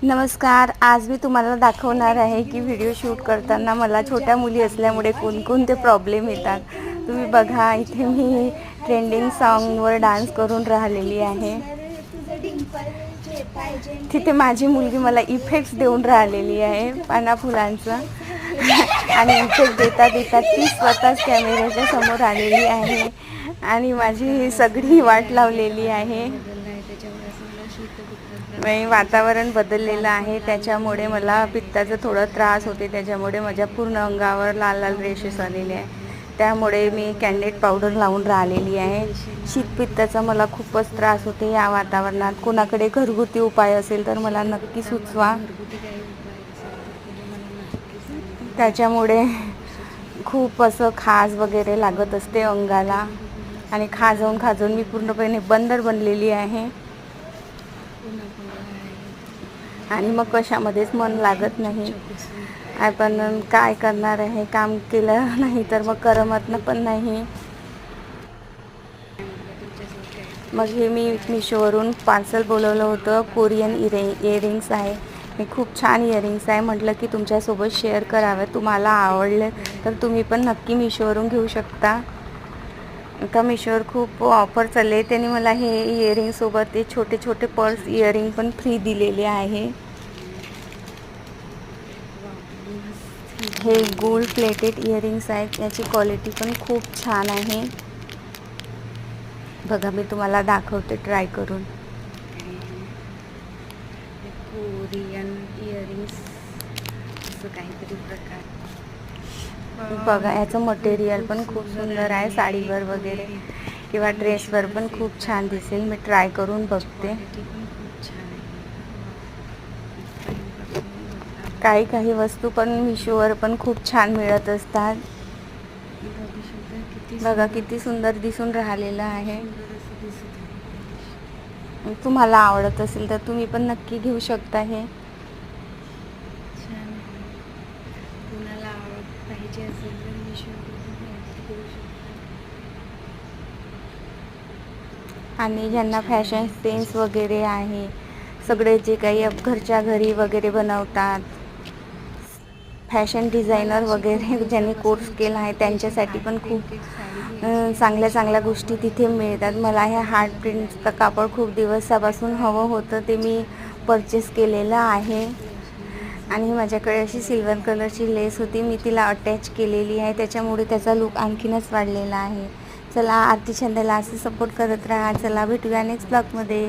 नमस्कार. आज मी तुम्हाला दाखवणार आहे की व्हिडिओ शूट करताना मला छोट्या मुली असल्यामुळे कोणकोणते प्रॉब्लेम येतात. तुम्ही बघा, इथे मी ट्रेंडिंग सॉन्गवर डान्स करून राहिलेली आहे. तिथे माझी मुलगी मला इफेक्ट्स देऊन राहिलेली आहे पाना फुलांचं आणि इफेक्ट देता देता ती स्वतःच कॅमेऱ्याच्या समोर आलेली आहे आणि माझी सगळी वाट लावलेली आहे. वातावरण बदललेलं आहे, त्याच्यामुळे मला पित्ताचा थोडा त्रास होते. त्याच्यामुळे माझ्या पूर्ण अंगावर लाल लाल रेशेस आलेले आहे. त्यामुळे मी कॅन्डेड पावडर लावून राहिलेली आहे. शीतपित्ताचा मला खूपच त्रास होते या वातावरणात. कोणाकडे घरगुती उपाय असेल तर मला नक्की सुचवा. त्याच्यामुळे खूप असं खाज वगैरे लागत असते अंगाला आणि खाजवून खाजवून मी पूर्णपणे बंदर बनलेली आहे आणि मग कशामध्येच मन लागत नाही. आपण काय करणार आहे, काम केलं नाही तर मग करमत पण नाही. मग हे मी मिशोवरून पार्सल बोलवलं होतं. कोरियन इयरिंग्स आहे. हे खूप छान इयरिंग्स आहे. म्हटलं की तुमच्यासोबत शेअर करावं. तुम्हाला आवडले तर तुम्ही पण नक्की मिशोवरून घेऊ शकता. आता मिशोवर खूप ऑफर चालले आहे. त्यांनी मला हे इयरिंगसोबत ते छोटे छोटे पर्स इयरिंग पण फ्री दिलेले आहे. हे गोल्ड प्लेटेड इयरिंग्स आहेत. याची क्वालिटी पण खूप छान आहे. बघा, मी तुम्हाला दाखवते ट्राय करून. कोरियन इयरिंग्स असं काहीतरी प्रकार. बघा, याचं मटेरियल पण खूप सुंदर आहे. साडीवर वगैरे किंवा ड्रेसवर पण खूप छान दिसेल. मी ट्राय करून बघते. काही वस्तू पण मिशोवर पण खूप छान मिळत असतात. बघा किती सुंदर दिसून राहिलेलं आहे. तुम्हाला आवडत असेल तर तुम्ही पण नक्की घेऊ शकता. हे कुणाला पाहिजे असेल तर घेऊ शकता. आणि ज्यांना फॅशन सेन्स वगैरे आहे, सगळे जे काही घरच्या घरी वगैरे बनवतात, फॅशन डिझायनर वगैरे ज्यांनी कोर्स केला आहे त्यांच्यासाठी पण खूप चांगल्या गोष्टी तिथे मिळतात. मला हे हार्ट प्रिंटचं कापड खूप दिवसापासून हवं होतं, ते मी परचेस केलेलं आहे. आणि माझ्याकडे अशी सिल्वर कलरची लेस होती, मी तिला अटॅच केलेली आहे. त्याच्यामुळे त्याचा लुक आणखीनच वाढलेला आहे. चला, आरती छंदाला असं सपोर्ट करत राहा. चला, भेटूया नेक्स्ट ब्लॉगमध्ये.